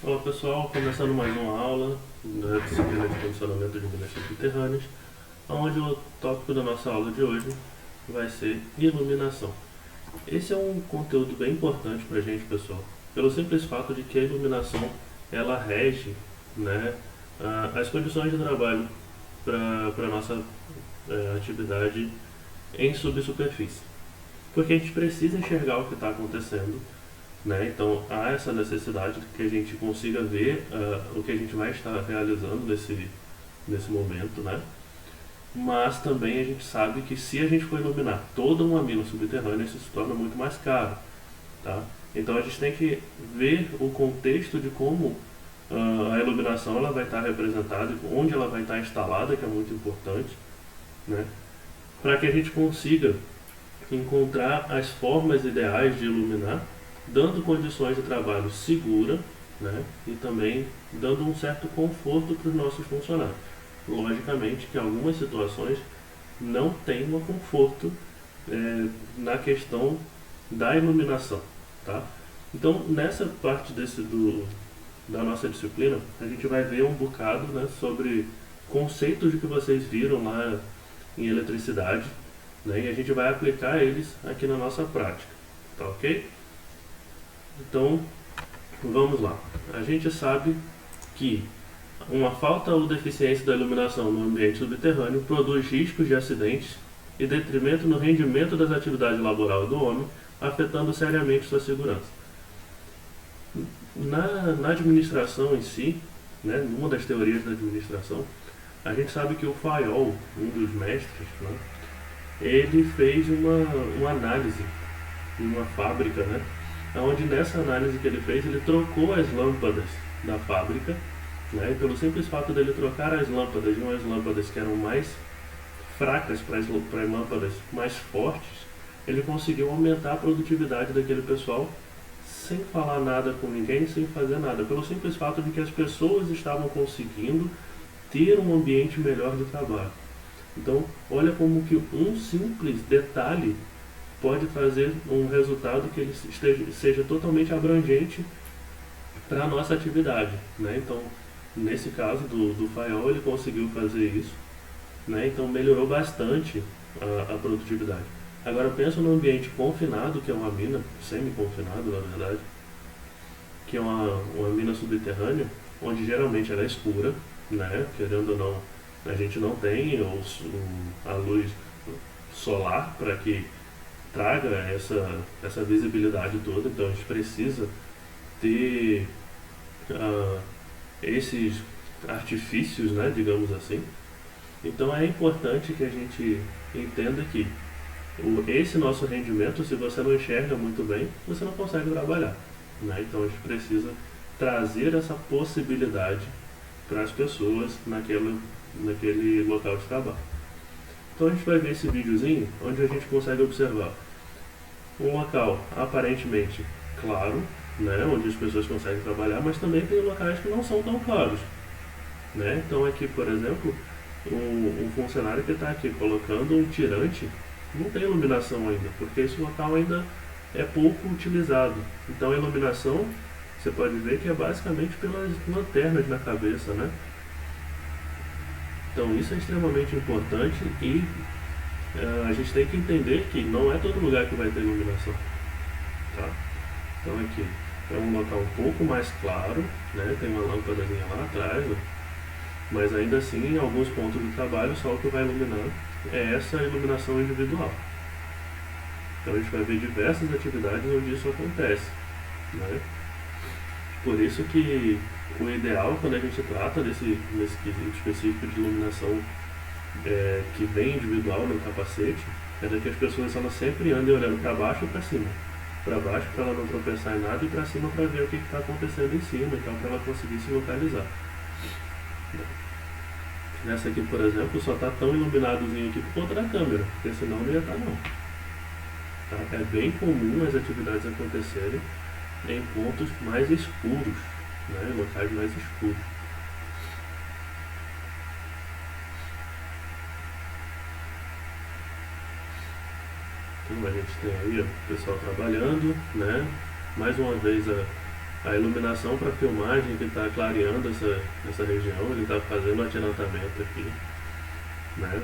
Olá pessoal, começando mais uma aula da disciplina de condicionamento de minas subterrâneas, onde o tópico da nossa aula de hoje vai ser iluminação. Esse é um conteúdo bem importante para a gente, pessoal, pelo simples fato de que a iluminação ela rege, né, as condições de trabalho para a nossa atividade em subsuperfície. Porque a gente precisa enxergar o que está acontecendo, né? Então há essa necessidade de que a gente consiga ver o que a gente vai estar realizando nesse momento, né? Mas também a gente sabe que se a gente for iluminar toda uma mina subterrânea, isso se torna muito mais caro, tá? Então a gente tem que ver o contexto de como a iluminação ela vai estar representada, onde ela vai estar instalada, que é muito importante, né? Para que a gente consiga encontrar as formas ideais de iluminar, dando condições de trabalho segura, né, e também dando um certo conforto para os nossos funcionários. Logicamente que algumas situações não têm um conforto na questão da iluminação, tá? Então nessa parte da nossa disciplina a gente vai ver um bocado, né, sobre conceitos que vocês viram lá em eletricidade, né, e a gente vai aplicar eles aqui na nossa prática, tá ok? Então, vamos lá. A gente sabe que uma falta ou deficiência da iluminação no ambiente subterrâneo produz riscos de acidentes e detrimento no rendimento das atividades laborais do homem, afetando seriamente sua segurança. Na administração em si, né, numa das teorias da administração, a gente sabe que o Fayol, um dos mestres, né, ele fez uma análise em uma fábrica, né, onde nessa análise que ele fez, ele trocou as lâmpadas da fábrica, né, e pelo simples fato dele trocar as lâmpadas de umas lâmpadas que eram mais fracas para as lâmpadas mais fortes, ele conseguiu aumentar a produtividade daquele pessoal sem falar nada com ninguém, sem fazer nada, pelo simples fato de que as pessoas estavam conseguindo ter um ambiente melhor de trabalho. Então, olha como que um simples detalhe pode trazer um resultado que ele seja totalmente abrangente para a nossa atividade, né? Então, nesse caso do Fayol, ele conseguiu fazer isso, né? Então melhorou bastante a produtividade. Agora pensa no ambiente confinado, que é uma mina, semi-confinado na verdade, que é uma mina subterrânea, onde geralmente ela é escura, né? Querendo ou não, a gente não tem a luz solar para que traga essa visibilidade toda, então a gente precisa ter uh, esses artifícios, né, digamos assim. Então é importante que a gente entenda que esse nosso rendimento, se você não enxerga muito bem, você não consegue trabalhar, né? Então a gente precisa trazer essa possibilidade para as pessoas naquele local de trabalho. Então a gente vai ver esse videozinho onde a gente consegue observar um local aparentemente claro, né, onde as pessoas conseguem trabalhar, mas também tem locais que não são tão claros, né? Então aqui, por exemplo, um funcionário que está aqui colocando um tirante não tem iluminação ainda, porque esse local ainda é pouco utilizado. Então a iluminação você pode ver que é basicamente pelas lanternas na cabeça, né? Então isso é extremamente importante e a gente tem que entender que não é todo lugar que vai ter iluminação, tá? Então aqui é um local um pouco mais claro, né? Tem uma lâmpadazinha lá atrás, né? Mas ainda assim, em alguns pontos do trabalho, só o que vai iluminar é essa iluminação individual. Então a gente vai ver diversas atividades onde isso acontece, né? Por isso que o ideal, quando a gente trata nesse quesito específico de iluminação que vem individual no capacete, é que as pessoas elas sempre andem olhando para baixo e para cima. Para baixo para ela não tropeçar em nada e para cima para ver o que está acontecendo em cima, então para ela conseguir se localizar. Nessa aqui, por exemplo, só está tão iluminadozinho aqui por conta da câmera, porque senão não ia estar não. Tá? É bem comum as atividades acontecerem em pontos mais escuros, né? Em locais mais escuros. Então a gente tem aí ó, o pessoal trabalhando, né? Mais uma vez A iluminação para filmagem que está clareando essa região, ele está fazendo um atirantamento aqui, né?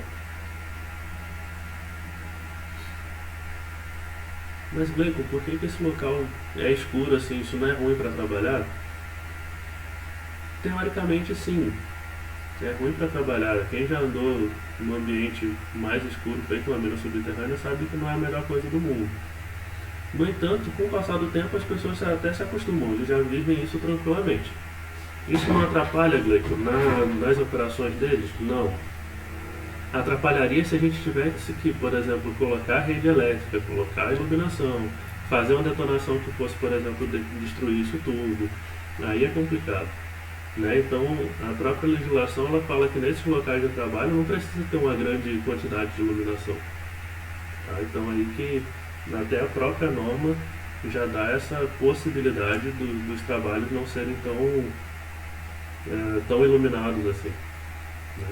Mas Gleico, por que esse local é escuro assim? Isso não é ruim para trabalhar? Teoricamente sim, é ruim para trabalhar. Quem já andou num ambiente mais escuro, feito uma mina subterrânea, sabe que não é a melhor coisa do mundo. No entanto, com o passar do tempo, as pessoas até se acostumam, eles já vivem isso tranquilamente. Isso não atrapalha, Gleico, nas operações deles? Não. Atrapalharia se a gente tivesse que, por exemplo, colocar rede elétrica, colocar iluminação, fazer uma detonação que fosse, por exemplo, destruir isso tudo. Aí é complicado. Né? Então, a própria legislação ela fala que nesses locais de trabalho não precisa ter uma grande quantidade de iluminação. Tá? Então, aí que até a própria norma já dá essa possibilidade dos trabalhos não serem tão iluminados assim. Né?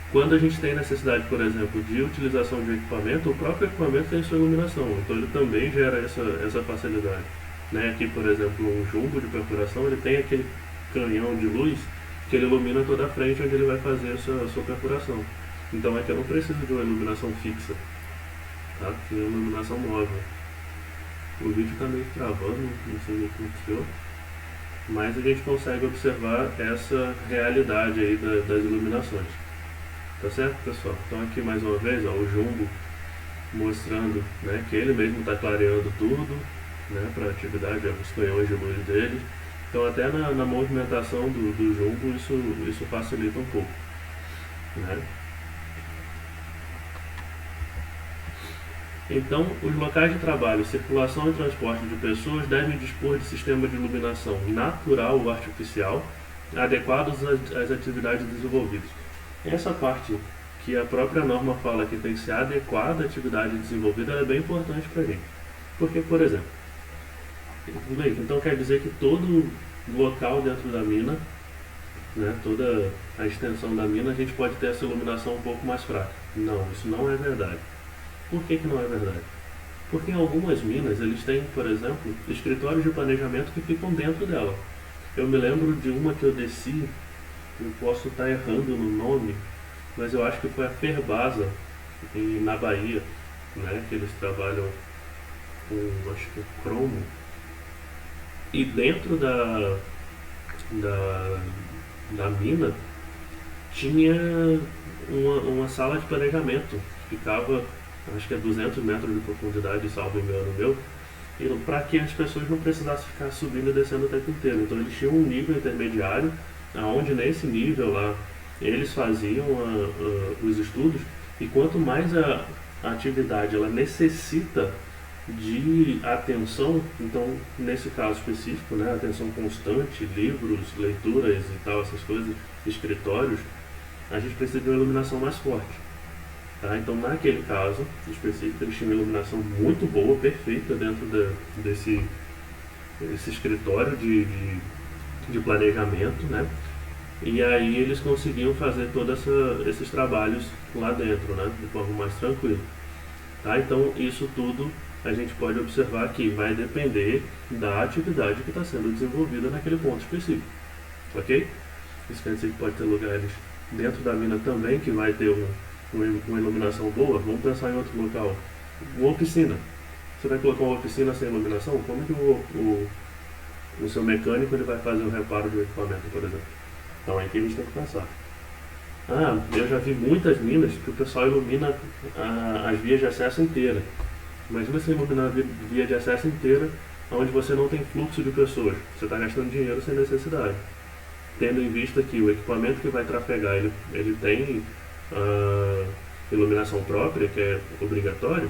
Quando a gente tem necessidade, por exemplo, de utilização de equipamento, o próprio equipamento tem sua iluminação, então ele também gera essa facilidade. Né? Aqui, por exemplo, um jumbo de perfuração, ele tem aquele canhão de luz que ele ilumina toda a frente onde ele vai fazer a sua perfuração. Então aqui eu não preciso de uma iluminação fixa, tá? Tem uma iluminação móvel. O vídeo está meio travando, não sei o que aconteceu, mas a gente consegue observar essa realidade aí das iluminações. Tá certo, pessoal? Então aqui mais uma vez, ó, o jumbo mostrando, né, que ele mesmo está clareando tudo, né, para a atividade, ó, os canhões de luz dele. Então até na movimentação do jumbo isso facilita um pouco. Né? Então, os locais de trabalho, circulação e transporte de pessoas devem dispor de sistema de iluminação natural ou artificial adequados às atividades desenvolvidas. Essa parte que a própria norma fala que tem que ser adequada à atividade desenvolvida é bem importante para a gente. Porque, por exemplo, então quer dizer que todo local dentro da mina, né, toda a extensão da mina, a gente pode ter essa iluminação um pouco mais fraca. Não, isso não é verdade. Por que não é verdade? Porque em algumas minas eles têm, por exemplo, escritórios de planejamento que ficam dentro dela. Eu me lembro de uma que eu desci, eu posso estar errando no nome, mas eu acho que foi a Ferbasa, na Bahia, né, que eles trabalham com, acho que cromo. E dentro da mina tinha uma sala de planejamento, ficava, acho que a 200 metros de profundidade, salvo engano meu, para que as pessoas não precisassem ficar subindo e descendo o tempo inteiro. Então eles tinham um nível intermediário, onde nesse nível lá eles faziam os estudos, e quanto mais a atividade ela necessita de atenção, então nesse caso específico, né, atenção constante, livros, leituras e tal, essas coisas, escritórios, a gente precisa de uma iluminação mais forte. Tá? Então naquele caso específico eles tinham uma iluminação muito boa, perfeita dentro desse escritório de planejamento, né? E aí eles conseguiam fazer todos esses trabalhos lá dentro, né, de forma mais tranquila. Tá? Então isso tudo a gente pode observar que vai depender da atividade que está sendo desenvolvida naquele ponto específico. Ok? Isso quer dizer que pode ter lugares dentro da mina também que vai ter uma iluminação boa. Vamos pensar em outro local. Uma oficina. Você vai colocar uma oficina sem iluminação? Como que o seu mecânico ele vai fazer o reparo de um equipamento, por exemplo? Então é aí que a gente tem que pensar. Eu já vi muitas minas que o pessoal ilumina as vias de acesso inteiras. Imagina você iluminar a via de acesso inteira onde você não tem fluxo de pessoas. Você está gastando dinheiro sem necessidade. Tendo em vista que o equipamento que vai trafegar ele tem iluminação própria, que é obrigatório,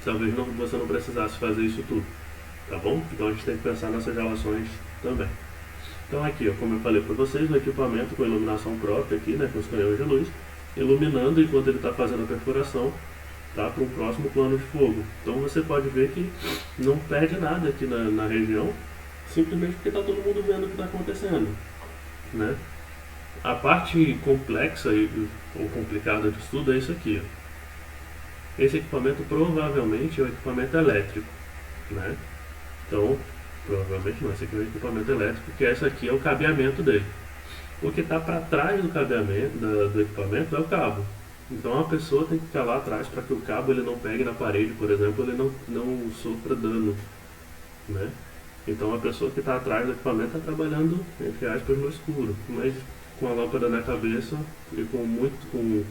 talvez você não precisasse fazer isso tudo. Tá bom? Então a gente tem que pensar nessas relações também. Então aqui, ó, como eu falei para vocês, o equipamento com iluminação própria aqui, né, com os canhões de luz, iluminando enquanto ele está fazendo a perfuração, tá, para um próximo plano de fogo. Então você pode ver que não perde nada aqui na região, simplesmente porque está todo mundo vendo o que está acontecendo. Né? A parte complexa ou complicada de tudo é isso aqui. Ó. Esse equipamento provavelmente é um equipamento elétrico. Né? Então, Provavelmente não, esse aqui é um equipamento elétrico, que esse aqui é o cabeamento dele. O que está para trás do cabeamento, do equipamento, é o cabo. Então a pessoa tem que ficar lá atrás para que o cabo ele não pegue na parede, por exemplo, ele não sofra dano, né? Então a pessoa que está atrás do equipamento está trabalhando, entre aspas, no escuro, mas com a lâmpada na cabeça e com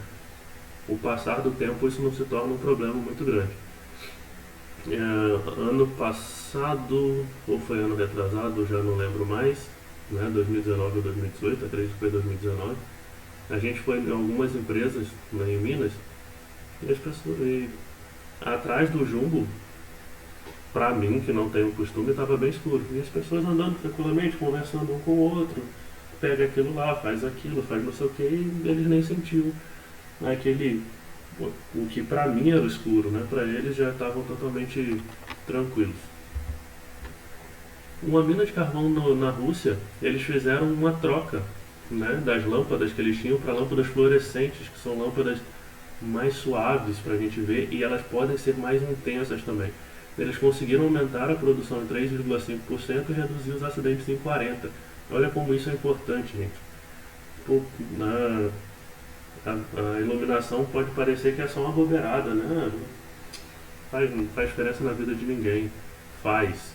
o passar do tempo isso não se torna um problema muito grande. Ano passado, ou foi ano retrasado, já não lembro mais, né, 2019 ou 2018, acredito que foi 2019, a gente foi em algumas empresas, né, em Minas, e as pessoas, atrás do jumbo, pra mim, que não tenho costume, estava bem escuro. E as pessoas andando tranquilamente, conversando um com o outro, pega aquilo lá, faz aquilo, faz não sei o que, e eles nem sentiam aquele, o que pra mim era o escuro, né? Pra eles já estavam totalmente tranquilos. Uma mina de carvão na Rússia, eles fizeram uma troca, né, das lâmpadas que eles tinham para lâmpadas fluorescentes, que são lâmpadas mais suaves para a gente ver e elas podem ser mais intensas também. Eles conseguiram aumentar a produção em 3,5% e reduzir os acidentes em 40%. Olha como isso é importante, gente. Pô, a iluminação pode parecer que é só uma bobeirada, né? Não faz diferença na vida de ninguém. Faz.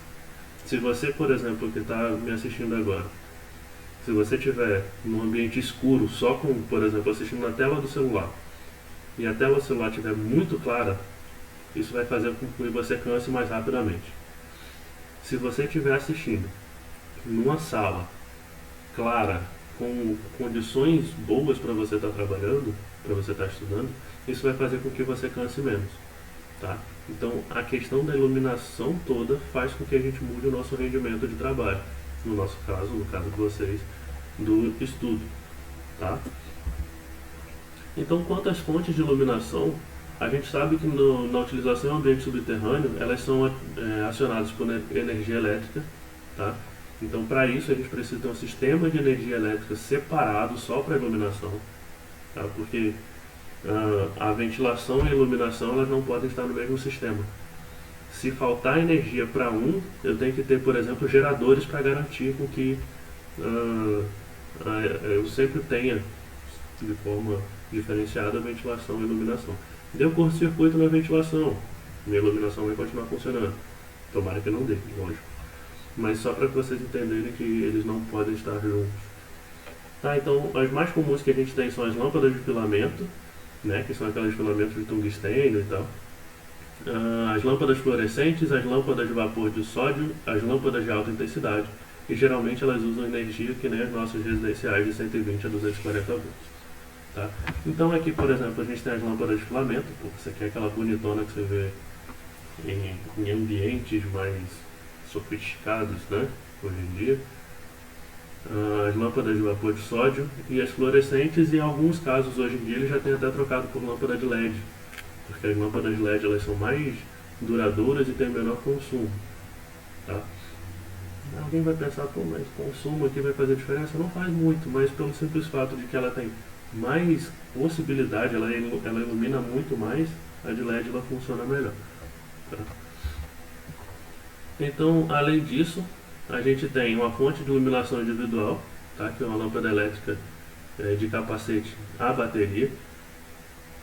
Se você, por exemplo, que está me assistindo agora, se você estiver num ambiente escuro, só com, por exemplo, assistindo na tela do celular, e a tela do celular estiver muito clara, isso vai fazer com que você canse mais rapidamente. Se você estiver assistindo numa sala clara, com condições boas para você estar trabalhando, para você estar estudando, isso vai fazer com que você canse menos. Tá? Então a questão da iluminação toda faz com que a gente mude o nosso rendimento de trabalho. No nosso caso, no caso de vocês, do estudo. Tá? Então, quanto às fontes de iluminação, a gente sabe que na utilização em ambiente subterrâneo, elas são acionadas por energia elétrica. Tá? Então, para isso, a gente precisa ter um sistema de energia elétrica separado só para iluminação. Tá? Porque a ventilação e a iluminação elas não podem estar no mesmo sistema. Se faltar energia para um, eu tenho que ter, por exemplo, geradores para garantir com que eu sempre tenha de forma diferenciada a ventilação e iluminação. Deu curto-circuito na ventilação, minha iluminação vai continuar funcionando. Tomara que não dê, lógico. Mas só para que vocês entenderem que eles não podem estar juntos. Tá, então as mais comuns que a gente tem são as lâmpadas de filamento, né, que são aqueles filamentos de tungstênio e tal. As lâmpadas fluorescentes, as lâmpadas de vapor de sódio, as lâmpadas de alta intensidade. E geralmente elas usam energia que nem as nossas residenciais de 120 a 240 volts. Tá? Então aqui, por exemplo, a gente tem as lâmpadas de filamento. Isso aqui é aquela bonitona que você vê em ambientes mais sofisticados, né, hoje em dia. As lâmpadas de vapor de sódio e as fluorescentes, e em alguns casos hoje em dia eles já têm até trocado por lâmpada de LED, porque as lâmpadas de LED elas são mais duradouras e têm menor consumo. Tá? Alguém vai pensar, pô, mas consumo aqui vai fazer diferença? Não faz muito, mas pelo simples fato de que ela tem mais possibilidade, ela ilumina muito mais, a de LED ela funciona melhor. Tá? Então, além disso, a gente tem uma fonte de iluminação individual, tá? Que é uma lâmpada elétrica de capacete à bateria.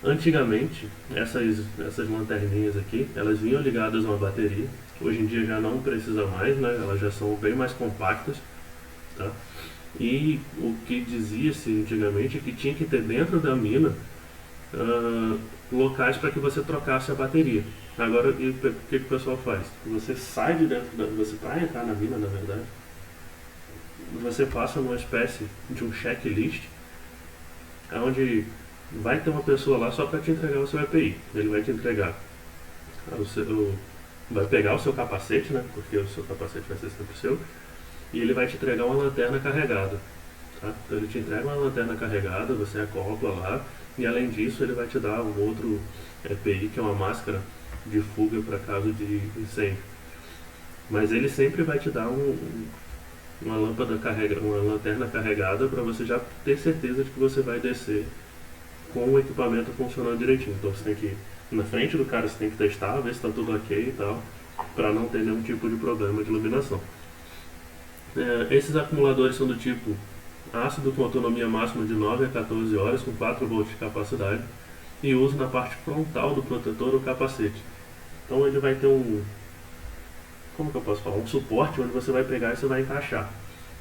Antigamente, essas lanterninhas aqui, elas vinham ligadas a uma bateria. Hoje em dia já não precisa mais, né? Elas já são bem mais compactas. Tá? E o que dizia-se antigamente é que tinha que ter dentro da mina locais para que você trocasse a bateria. Agora, o que o pessoal faz? Você sai de dentro você para entrar na mina, na verdade, você passa numa espécie de um checklist, onde vai ter uma pessoa lá só para te entregar o seu EPI. Ele vai te entregar vai pegar o seu capacete, né? Porque o seu capacete vai ser sempre seu, e ele vai te entregar uma lanterna carregada. Tá? Então ele te entrega uma lanterna carregada, você acopla lá, e além disso ele vai te dar um outro EPI, que é uma máscara de fuga para caso de incêndio. Mas ele sempre vai te dar uma lanterna carregada para você já ter certeza de que você vai descer com o equipamento funcionando direitinho. Então você tem que ir na frente do cara, você tem que testar, ver se está tudo ok e tal, para não ter nenhum tipo de problema de iluminação. Esses acumuladores são do tipo ácido com autonomia máxima de 9 a 14 horas com 4 volts de capacidade e uso na parte frontal do protetor ou capacete. Então ele vai ter como que eu posso falar? Um suporte onde você vai pegar e você vai encaixar.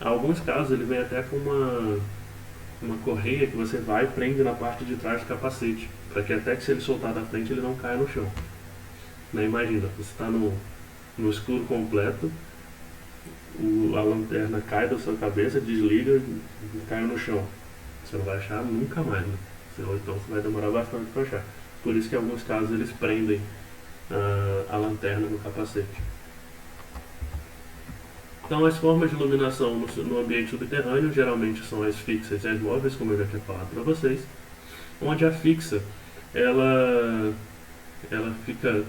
Em alguns casos ele vem até com uma correia que você vai e prende na parte de trás do capacete, para que até que se ele soltar da frente ele não caia no chão. Né? Imagina, você está no escuro completo, a lanterna cai da sua cabeça, desliga e cai no chão. Você não vai achar nunca mais, né? Ou então você vai demorar bastante para achar. Por isso que em alguns casos eles prendem a lanterna no capacete. Então as formas de iluminação no ambiente subterrâneo geralmente são as fixas e as móveis, como eu já tinha falado para vocês. Onde a fixa ela fica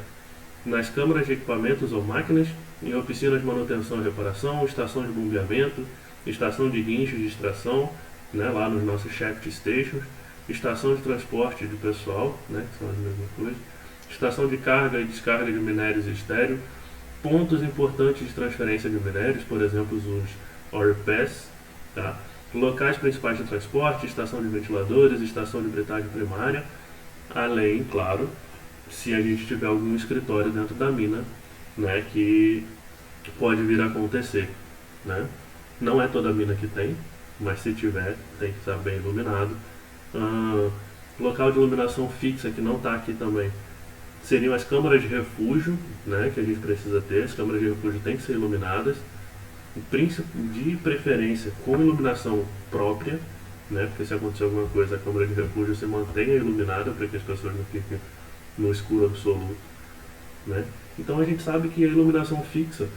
nas câmaras de equipamentos ou máquinas, em oficinas de manutenção e reparação, estação de bombeamento, estação de guincho de extração, né, lá nos nossos shaft stations, estação de transporte de pessoal, né, que são as mesmas coisas, estação de carga e descarga de minérios e estéreo, pontos importantes de transferência de minérios, por exemplo os ORPES, tá? Locais principais de transporte, estação de ventiladores, estação de britagem primária, além, claro, se a gente tiver algum escritório dentro da mina, né, que pode vir a acontecer, né? Não é toda mina que tem, mas se tiver, tem que estar bem iluminado. Local de iluminação fixa que não está aqui também seriam as câmaras de refúgio, né, que a gente precisa ter. As câmaras de refúgio têm que ser iluminadas, de preferência com iluminação própria, né, porque se acontecer alguma coisa, a câmara de refúgio se mantenha iluminada para que as pessoas não fiquem no escuro absoluto, né? Então a gente sabe que a iluminação fixa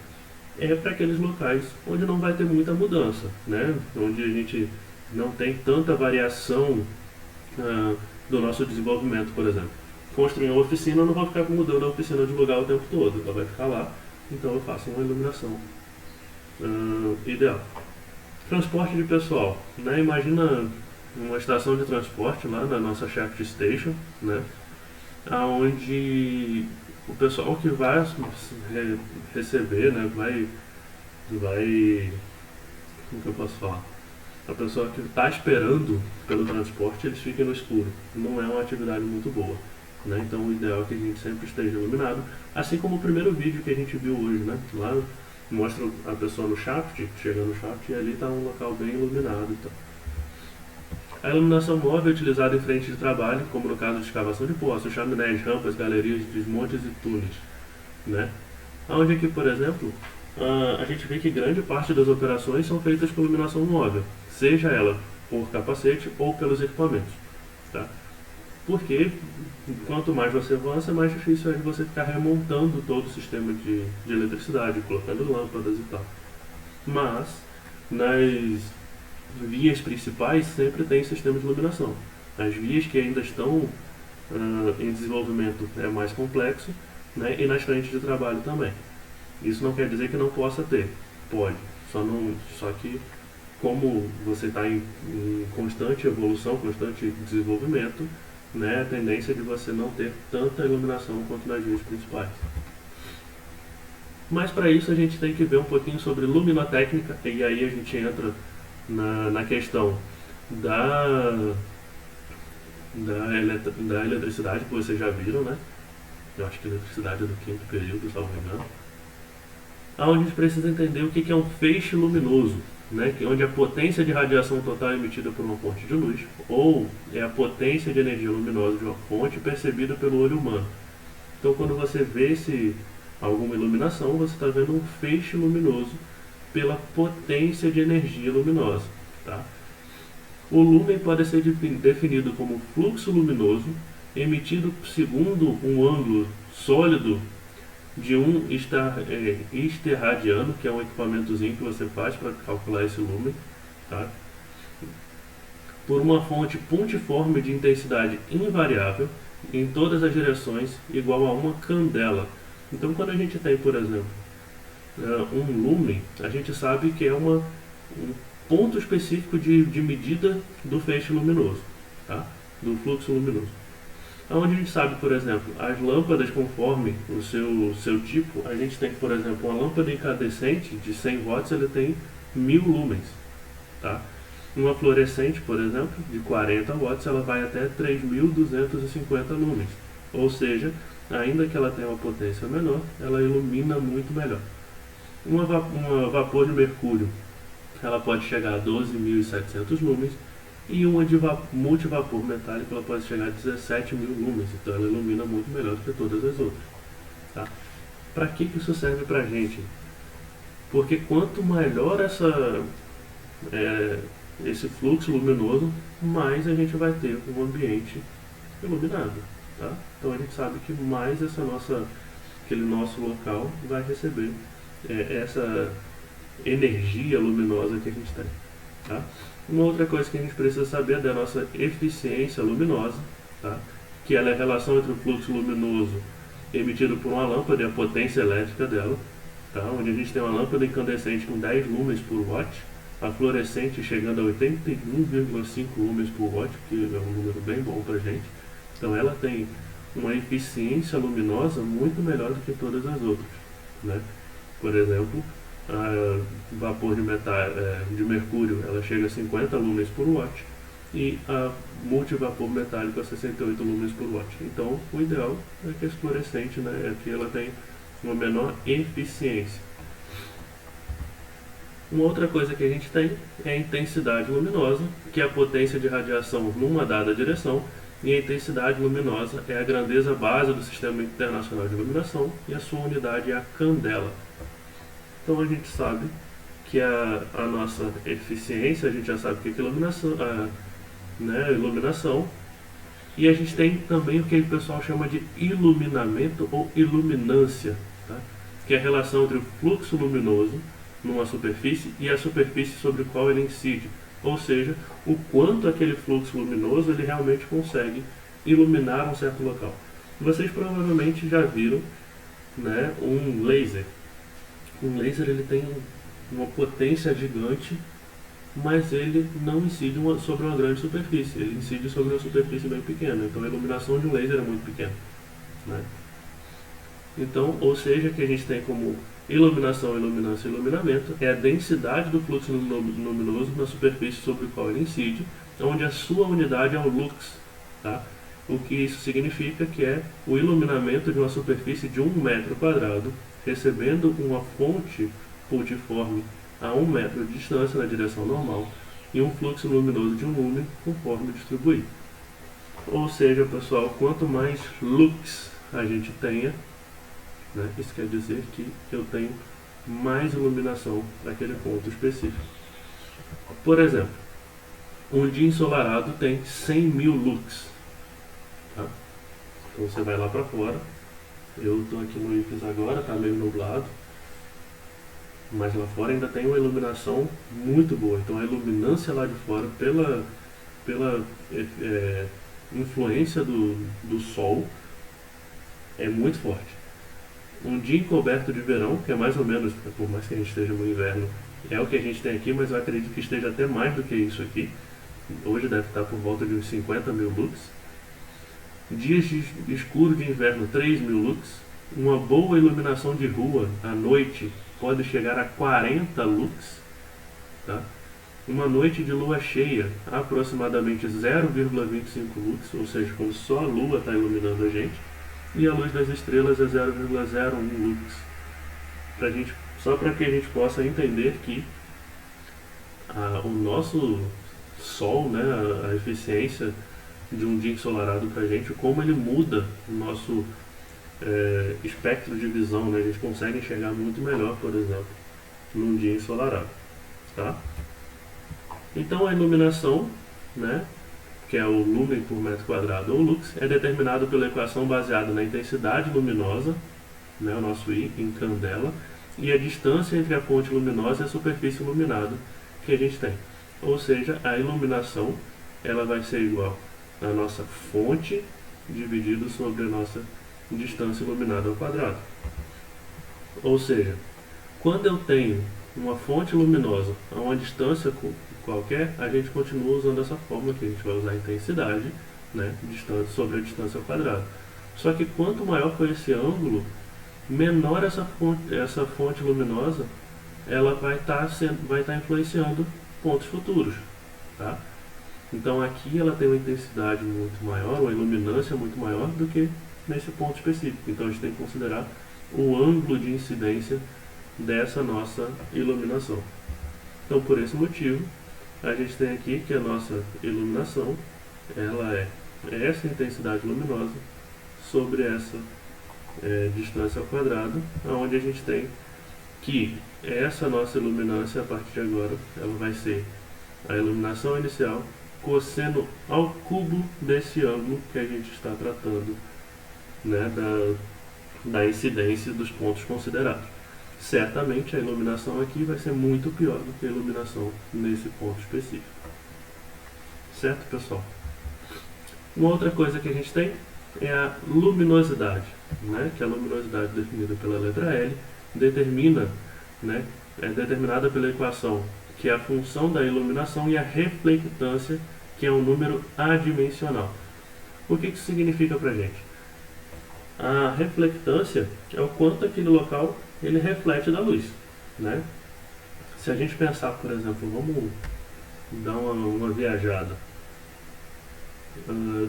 é para aqueles locais onde não vai ter muita mudança, né? Onde a gente não tem tanta variação do nosso desenvolvimento, por exemplo. Construir uma oficina, eu não vou ficar mudando a oficina de lugar o tempo todo, ela vai ficar lá, então eu faço uma iluminação ideal. Transporte de pessoal, né? Imagina uma estação de transporte lá na nossa shaft station, né? Onde o pessoal que vai receber, né, vai, como que eu posso falar? A pessoa que está esperando pelo transporte, eles fiquem no escuro. Não é uma atividade muito boa, né? Então o ideal é que a gente sempre esteja iluminado, assim como o primeiro vídeo que a gente viu hoje, né? Lá mostra a pessoa no shaft, chegando no shaft, e ali está um local bem iluminado. Então. A iluminação móvel é utilizada em frente de trabalho, como no caso de escavação de poços, chaminés, rampas, galerias, desmontes e túneis, né? Onde aqui, por exemplo, a gente vê que grande parte das operações são feitas com iluminação móvel, seja ela por capacete ou pelos equipamentos, tá? Porque quanto mais você avança, mais difícil é de você ficar remontando todo o sistema de eletricidade, colocando lâmpadas e tal. Mas nas vias principais sempre tem sistema de iluminação. As vias que ainda estão em desenvolvimento é mais complexo, né? E nas frentes de trabalho também. Isso não quer dizer que não possa ter, pode, só que como você está em constante evolução, constante desenvolvimento, né, a tendência é de você não ter tanta iluminação quanto nas vias principais. Mas para isso a gente tem que ver um pouquinho sobre luminotécnica, e aí a gente entra na questão da eletricidade, que vocês já viram, né? Eu acho que a eletricidade é do quinto período, se não me engano. Onde a gente precisa entender o que é um feixe luminoso, né? Onde a potência de radiação total é emitida por uma fonte de luz, ou é a potência de energia luminosa de uma fonte percebida pelo olho humano. Então, quando você vê alguma iluminação, você está vendo um feixe luminoso pela potência de energia luminosa, tá? O lumen pode ser definido como fluxo luminoso emitido segundo um ângulo sólido de um esterradiano, que é um equipamentozinho que você faz para calcular esse lumen, tá? Por uma fonte pontiforme de intensidade invariável em todas as direções, igual a uma candela. Então, quando a gente tem, por exemplo, um lumen, a gente sabe que é um ponto específico de medida do feixe luminoso, tá? Do fluxo luminoso. Onde a gente sabe, por exemplo, as lâmpadas conforme o seu tipo, a gente tem, por exemplo, uma lâmpada incandescente de 100 watts, ele tem 1000 lumens, tá? Uma fluorescente, por exemplo, de 40 watts, ela vai até 3250 lumens, ou seja, ainda que ela tenha uma potência menor, ela ilumina muito melhor. Uma vapor de mercúrio, ela pode chegar a 12.700 lumens, e uma de multivapor metálico, ela pode chegar a 17.000 lumens, então ela ilumina muito melhor do que todas as outras, tá? Para que isso serve para a gente? Porque quanto maior esse fluxo luminoso, mais a gente vai ter um ambiente iluminado, tá? Então a gente sabe que mais aquele nosso local vai receber essa energia luminosa que a gente tem, tá? Uma outra coisa que a gente precisa saber é da nossa eficiência luminosa, tá? Que ela é a relação entre o fluxo luminoso emitido por uma lâmpada e a potência elétrica dela, tá? Onde a gente tem uma lâmpada incandescente com 10 lumens por watt, a fluorescente chegando a 81,5 lumens por watt, que é um número bem bom para a gente. Então ela tem uma eficiência luminosa muito melhor do que todas as outras, né? Por exemplo, a vapor de mercúrio, ela chega a 50 lumens por watt, e a multivapor metálico a 68 lumens por watt. Então o ideal é que a fluorescente, né, é que ela tem uma menor eficiência. Uma outra coisa que a gente tem é a intensidade luminosa, que é a potência de radiação numa dada direção, e a intensidade luminosa é a grandeza base do Sistema Internacional de Iluminação, e a sua unidade é a candela. Então a gente sabe que a nossa eficiência, a gente já sabe o que é iluminação, e a gente tem também o que o pessoal chama de iluminamento ou iluminância, tá? Que é a relação entre o fluxo luminoso numa superfície e a superfície sobre a qual ele incide, ou seja, o quanto aquele fluxo luminoso ele realmente consegue iluminar um certo local. Vocês provavelmente já viram, né, um laser. Um laser ele tem uma potência gigante, mas ele não incide sobre uma grande superfície, ele incide sobre uma superfície bem pequena, então a iluminação de um laser é muito pequena, né? Então, ou seja, que a gente tem como iluminação, iluminância e iluminamento é a densidade do fluxo luminoso na superfície sobre a qual ele incide, onde a sua unidade é o lux, tá? O que isso significa que é o iluminamento de uma superfície de 1 metro quadrado, recebendo uma fonte pultiforme a 1 metro de distância na direção normal e um fluxo luminoso de 1 lumen conforme distribuído. Ou seja, pessoal, quanto mais lux a gente tenha, né, isso quer dizer que eu tenho mais iluminação naquele ponto específico. Por exemplo, um dia ensolarado tem 100.000 lux, tá? Então você vai lá para fora. Eu estou aqui no IFES agora, está meio nublado, mas lá fora ainda tem uma iluminação muito boa. Então a iluminância lá de fora, pela influência do sol, é muito forte. Um dia encoberto de verão, que é mais ou menos, por mais que a gente esteja no inverno, é o que a gente tem aqui, mas eu acredito que esteja até mais do que isso aqui. Hoje deve estar por volta de uns 50.000 lux. Dias escuros de inverno, 3.000 lux. Uma boa iluminação de rua à noite pode chegar a 40 lux, tá? Uma noite de lua cheia, aproximadamente 0,25 lux, ou seja, quando só a lua está iluminando a gente, e a luz das estrelas é 0,01 lux. Só para que a gente possa entender que o nosso Sol, né, a eficiência de um dia ensolarado para a gente, como ele muda o nosso espectro de visão, né? A gente consegue enxergar muito melhor, por exemplo, num dia ensolarado, tá? Então a iluminação, né, que é o lumen por metro quadrado, ou lux, é determinado pela equação baseada na intensidade luminosa, né, o nosso I em candela, e a distância entre a fonte luminosa e a superfície iluminada que a gente tem. Ou seja, a iluminação ela vai ser igual à nossa fonte dividido sobre a nossa distância iluminada ao quadrado. Ou seja, quando eu tenho uma fonte luminosa a uma distância qualquer, a gente continua usando essa fórmula que a gente vai usar a intensidade, né, sobre a distância ao quadrado. Só que quanto maior for esse ângulo, menor essa fonte luminosa ela vai estar influenciando pontos futuros, tá? Então aqui ela tem uma intensidade muito maior, uma iluminância muito maior do que nesse ponto específico. Então a gente tem que considerar o ângulo de incidência dessa nossa iluminação. Então por esse motivo a gente tem aqui que a nossa iluminação ela é essa intensidade luminosa sobre essa distância ao quadrado, onde a gente tem que essa nossa iluminância a partir de agora ela vai ser a iluminação inicial cosseno ao cubo desse ângulo que a gente está tratando, né, da incidência dos pontos considerados. Certamente a iluminação aqui vai ser muito pior do que a iluminação nesse ponto específico. Certo, pessoal? Uma outra coisa que a gente tem é a luminosidade, né, que a luminosidade definida pela letra L determina, né, é determinada pela equação que é a função da iluminação e a reflectância, que é um número adimensional. O que isso significa para a gente? A reflectância é o quanto aquele local ele reflete da luz, né? Se a gente pensar, por exemplo, vamos dar uma viajada.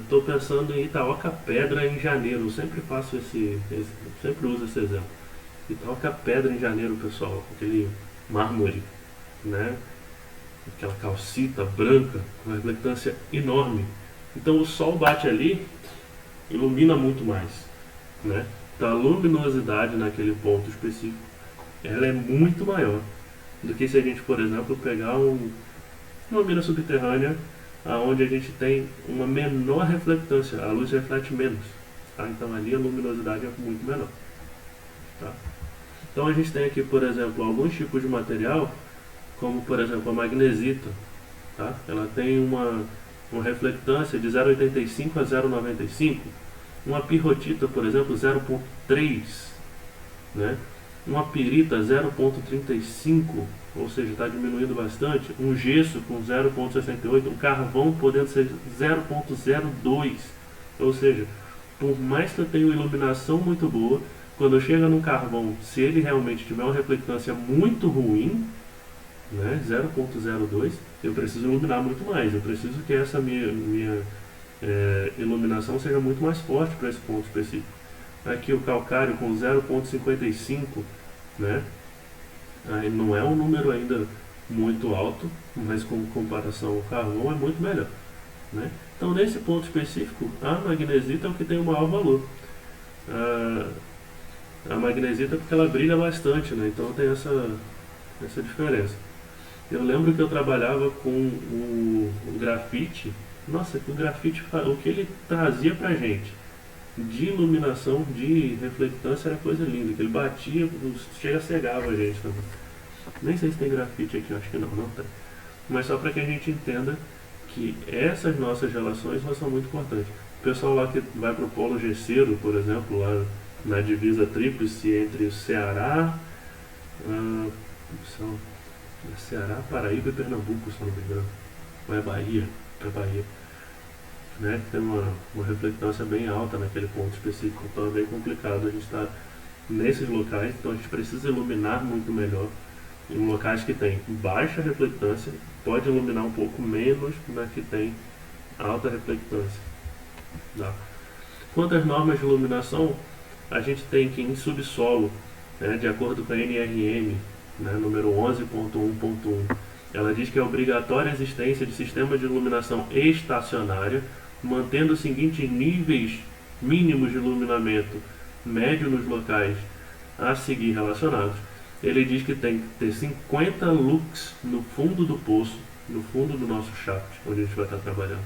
Estou pensando em Itaoca Pedra em janeiro. Eu sempre faço sempre uso esse exemplo. Itaoca Pedra em janeiro, pessoal, aquele mármore, né? Aquela calcita branca, uma reflectância enorme. Então o sol bate ali, ilumina muito mais, né? Então a luminosidade naquele ponto específico, ela é muito maior do que se a gente, por exemplo, pegar uma mina subterrânea, onde a gente tem uma menor reflectância, a luz reflete menos, tá? Então ali a luminosidade é muito menor, tá? Então a gente tem aqui, por exemplo, alguns tipos de material, como por exemplo a magnesita, tá? Ela tem uma reflectância de 0,85 a 0,95, uma pirrotita, por exemplo, 0,3, né? Uma pirita 0,35, ou seja, está diminuindo bastante, um gesso com 0,68, um carvão podendo ser 0,02, ou seja, por mais que eu tenha uma iluminação muito boa, quando chega no carvão, se ele realmente tiver uma reflectância muito ruim, né, 0,02, eu preciso iluminar muito mais, eu preciso que essa minha iluminação seja muito mais forte para esse ponto específico. Aqui o calcário com 0,55, né, aí não é um número ainda muito alto, mas com comparação ao carvão é muito melhor, né? Então nesse ponto específico a magnesita é o que tem o maior valor. A magnesita porque ela brilha bastante, né? Então tem essa diferença. Eu lembro que eu trabalhava com o grafite. Nossa, o grafite, o que ele trazia pra gente de iluminação, de reflectância, era coisa linda, que ele batia, chega a cegava a gente também. Nem sei se tem grafite aqui, eu acho que não tem. Mas só para que a gente entenda que essas nossas relações elas são muito importantes. O pessoal lá que vai pro polo gesseiro, por exemplo, lá na divisa tríplice entre o Ceará, Ceará, Paraíba e Pernambuco, se não me engano. Ou é Bahia? É Bahia. Né? Tem uma reflectância bem alta naquele ponto específico, então é bem complicado a gente estar nesses locais, então a gente precisa iluminar muito melhor. Em locais que tem baixa reflectância, pode iluminar um pouco menos na que tem alta reflectância. Tá? Quanto às normas de iluminação, a gente tem que em subsolo, né, de acordo com a NRM, né, número 11.1.1, ela diz que é obrigatória a existência de sistema de iluminação estacionária, mantendo os seguintes níveis mínimos de iluminamento médio nos locais a seguir relacionados. Ele diz que tem que ter 50 lux no fundo do poço, no fundo do nosso shaft, onde a gente vai estar trabalhando,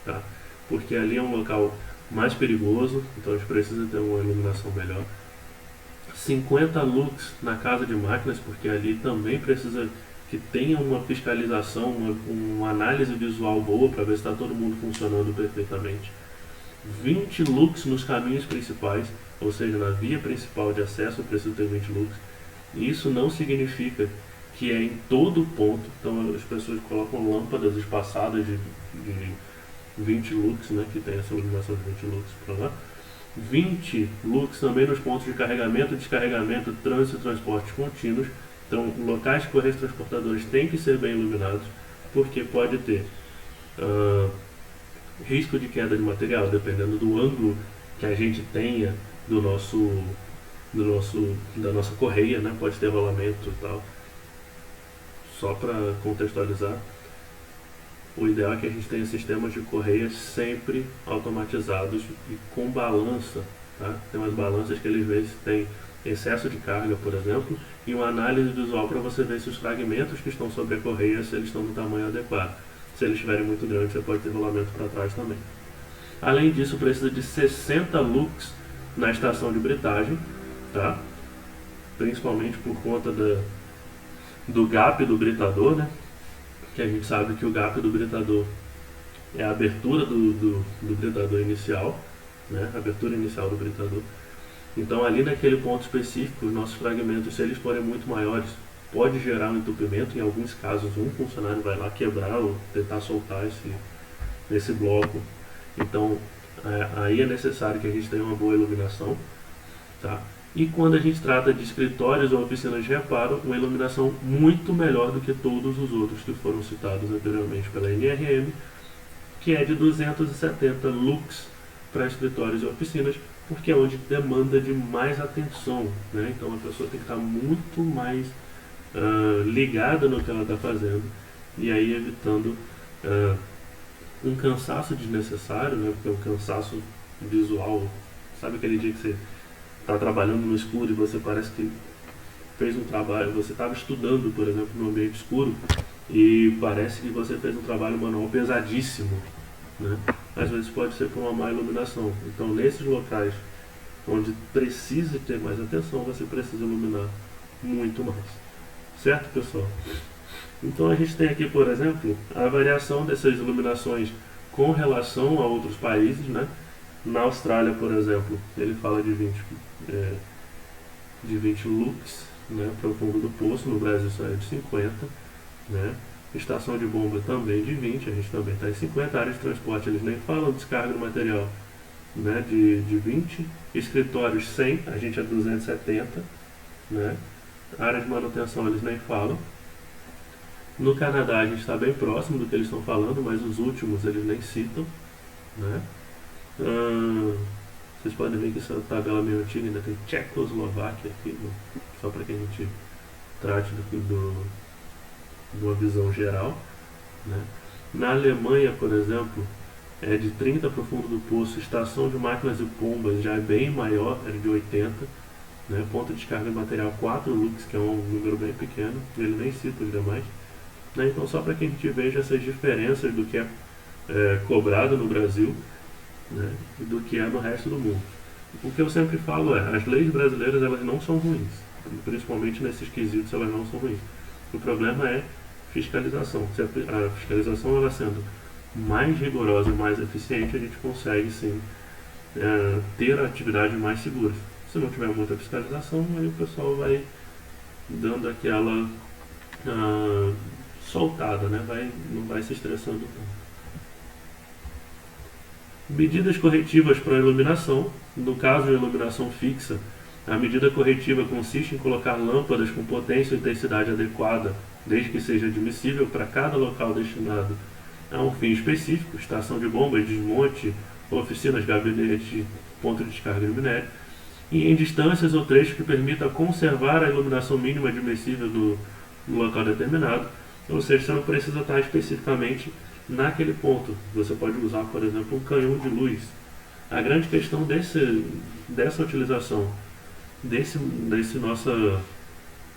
tá? Porque ali é um local mais perigoso, então a gente precisa ter uma iluminação melhor. 50 lux na casa de máquinas, porque ali também precisa que tenha uma fiscalização, uma análise visual boa para ver se está todo mundo funcionando perfeitamente. 20 lux nos caminhos principais, ou seja, na via principal de acesso eu preciso ter 20 lux. Isso não significa que é em todo ponto, então as pessoas colocam lâmpadas espaçadas de 20 lux, né, que tem essa iluminação de 20 lux para lá. 20 lux também nos pontos de carregamento, descarregamento, trânsito e transportes contínuos. Então, locais de correios transportadores têm que ser bem iluminados, porque pode ter risco de queda de material, dependendo do ângulo que a gente tenha da nossa correia, né? Pode ter rolamento e tal. Só para contextualizar, o ideal é que a gente tenha sistemas de correias sempre automatizados e com balança. Tá? Tem umas balanças que às vezes tem excesso de carga, por exemplo, e uma análise visual para você ver se os fragmentos que estão sobre a correia, se eles estão no tamanho adequado. Se eles estiverem muito grandes, você pode ter rolamento para trás também. Além disso, precisa de 60 lux na estação de britagem, tá? Principalmente por conta do gap do britador, né? Que a gente sabe que o gap do britador é a abertura do britador inicial, né? A abertura inicial do britador. Então, ali naquele ponto específico, os nossos fragmentos, se eles forem muito maiores, pode gerar um entupimento. Em alguns casos, um funcionário vai lá quebrar ou tentar soltar esse bloco. Então, aí é necessário que a gente tenha uma boa iluminação, tá? E quando a gente trata de escritórios ou oficinas de reparo, uma iluminação muito melhor do que todos os outros que foram citados anteriormente pela NRM, que é de 270 lux para escritórios e oficinas, porque é onde demanda de mais atenção, né? Então a pessoa tem que estar muito mais ligada no que ela está fazendo, e aí evitando um cansaço desnecessário, né? Porque é um cansaço visual. Sabe aquele dia que você está trabalhando no escuro e você parece que fez um trabalho, você estava estudando, por exemplo, no ambiente escuro, e parece que você fez um trabalho manual pesadíssimo, né? Às vezes pode ser por uma má iluminação. Então, nesses locais onde precisa ter mais atenção, você precisa iluminar muito mais. Certo, pessoal? Então, a gente tem aqui, por exemplo, a variação dessas iluminações com relação a outros países, né? Na Austrália, por exemplo, ele fala de 20 lux, né, para o fundo do poço. No Brasil isso é de 50, né? Estação de bomba também de 20, a gente também está em 50. Área de transporte, eles nem falam, descarga do material, né, de 20. Escritórios 100, a gente é 270, né? Área de manutenção eles nem falam. No Canadá a gente está bem próximo do que eles estão falando, mas os últimos eles nem citam, né? Vocês podem ver que essa tabela meio antiga ainda tem Tchecoslováquia aqui, né? Só para que a gente trate de uma visão geral, né? Na Alemanha, por exemplo, é de 30 para o fundo do poço. Estação de máquinas e bombas já é bem maior, é de 80, né? Ponto de descarga de material 4 lux, que é um número bem pequeno, ele nem cita os demais, né? Então, só para que a gente veja essas diferenças do que é cobrado no Brasil, né, e do que é no resto do mundo. O que eu sempre falo é, as leis brasileiras elas não são ruins, principalmente nesses quesitos elas não são ruins. O problema é fiscalização. Se a fiscalização ela sendo mais rigorosa e mais eficiente, a gente consegue sim ter atividades mais seguras. Se não tiver muita fiscalização, aí o pessoal vai dando aquela soltada, né? Não vai se estressando tanto. Medidas corretivas para a iluminação. No caso de iluminação fixa, a medida corretiva consiste em colocar lâmpadas com potência e intensidade adequada, desde que seja admissível para cada local destinado a um fim específico, estação de bombas, desmonte, oficinas, gabinete, ponto de descarga de minério, e em distâncias ou trechos que permita conservar a iluminação mínima admissível no local determinado, ou seja, você não precisa estar especificamente naquele ponto. Você pode usar, por exemplo, um canhão de luz. A grande questão dessa utilização, desse nossa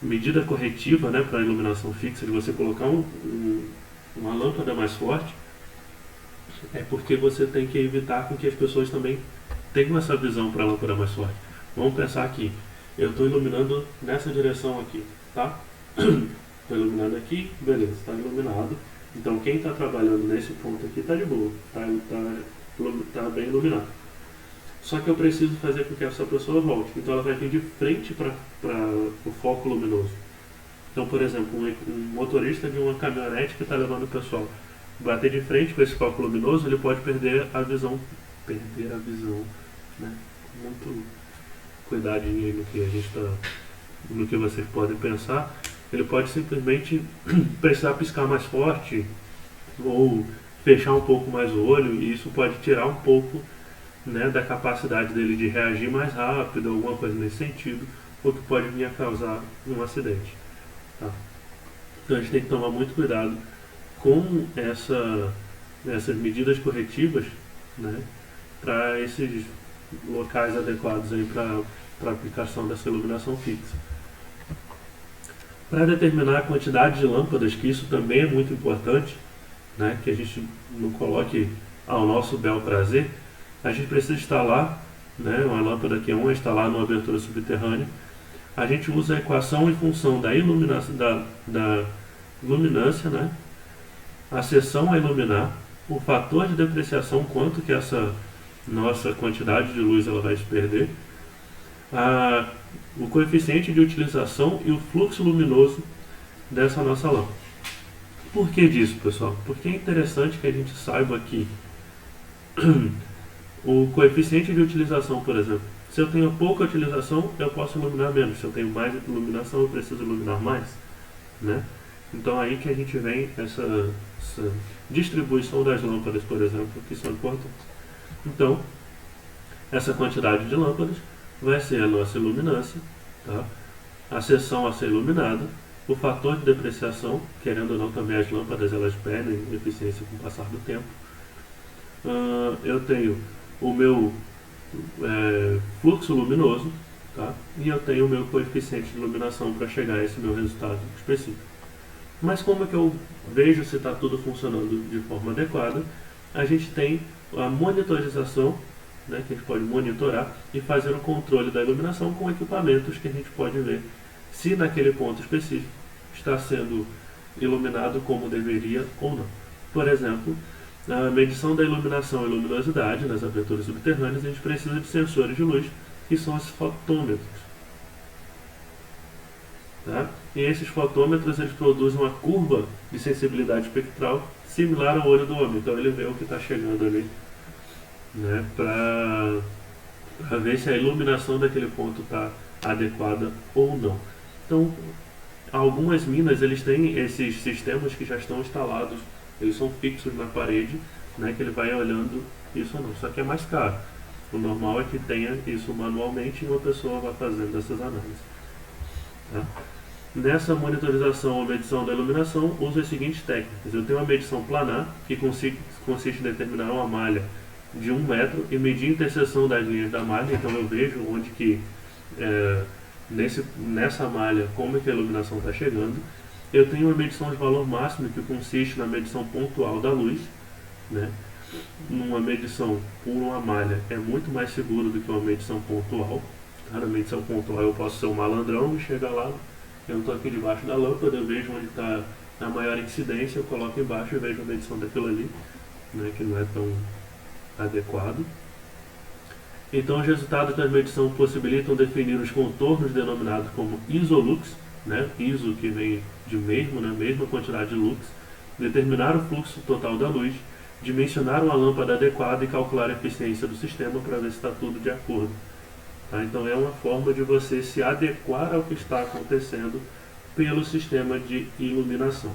medida corretiva, né, para a iluminação fixa, de você colocar uma lâmpada mais forte, é porque você tem que evitar com que as pessoas também tenham essa visão para a lâmpada mais forte. Vamos pensar aqui, eu estou iluminando nessa direção aqui, tá? Estou iluminando aqui, beleza, está iluminado. Então quem está trabalhando nesse ponto aqui está de boa, tá bem iluminado. Só que eu preciso fazer com que essa pessoa volte, então ela vai vir de frente para o foco luminoso. Então, por exemplo, um motorista de uma caminhonete que está levando o pessoal bater de frente com esse foco luminoso, ele pode perder a visão, né? Muito cuidadinho aí no que vocês podem pensar. ele pode simplesmente precisar piscar mais forte ou fechar um pouco mais o olho, e isso pode tirar um pouco, né, da capacidade dele de reagir mais rápido, alguma coisa nesse sentido, o que pode vir a causar um acidente. Tá? Então a gente tem que tomar muito cuidado com essas medidas corretivas, né, para esses locais adequados para a aplicação dessa iluminação fixa. Para determinar a quantidade de lâmpadas, que isso também é muito importante, né, que a gente não coloque ao nosso bel prazer, a gente precisa instalar, né, uma lâmpada Q1 é instalar numa abertura subterrânea. A gente usa a equação em função da iluminação, da luminância, né, a seção a iluminar, o fator de depreciação, quanto que essa nossa quantidade de luz ela vai se perder, o coeficiente de utilização e o fluxo luminoso dessa nossa lâmpada. Por que disso, pessoal? Porque é interessante que a gente saiba que o coeficiente de utilização, por exemplo, se eu tenho pouca utilização, eu posso iluminar menos. Se eu tenho mais iluminação, eu preciso iluminar mais, né? Então aí que a gente vem essa distribuição das lâmpadas, por exemplo, que são importantes. Então, essa quantidade de lâmpadas vai ser a nossa iluminância, tá? A seção a ser iluminada, o fator de depreciação, querendo ou não, também as lâmpadas elas perdem eficiência com o passar do tempo. Eu tenho o meu fluxo luminoso, tá? E eu tenho o meu coeficiente de iluminação para chegar a esse meu resultado específico. Mas como é que eu vejo se está tudo funcionando de forma adequada? A gente tem a monitorização, né, que a gente pode monitorar e fazer o controle da iluminação com equipamentos que a gente pode ver se naquele ponto específico está sendo iluminado como deveria ou não. Por exemplo, na medição da iluminação e luminosidade nas aberturas subterrâneas, a gente precisa de sensores de luz, que são os fotômetros. Tá? E esses fotômetros eles produzem uma curva de sensibilidade espectral similar ao olho do homem. Então ele vê o que está chegando ali, né, para ver se a iluminação daquele ponto está adequada ou não. Então, algumas minas eles têm esses sistemas que já estão instalados, eles são fixos na parede, né, que ele vai olhando isso ou não. Só que é mais caro. O normal é que tenha isso manualmente e uma pessoa vá fazendo essas análises. Tá? Nessa monitorização ou medição da iluminação, uso as seguintes técnicas. Eu tenho uma medição planar, que consiste em determinar uma malha de 1 metro e medir a interseção das linhas da malha. Então eu vejo onde que nessa malha como é que a iluminação está chegando. Eu tenho uma medição de valor máximo, que consiste na medição pontual da luz, né? Uma medição por uma malha é muito mais seguro do que uma medição pontual. Na medição pontual eu posso ser um malandrão e chegar lá, eu não estou aqui debaixo da lâmpada, eu vejo onde está a maior incidência, eu coloco embaixo e vejo a medição daquilo ali, né, que não é tão adequado. Então os resultados da medição possibilitam definir os contornos denominados como isolux, né, ISO que vem de mesmo, né, mesma quantidade de lux, determinar o fluxo total da luz, dimensionar uma lâmpada adequada e calcular a eficiência do sistema para ver se está tudo de acordo. Tá? Então é uma forma de você se adequar ao que está acontecendo pelo sistema de iluminação.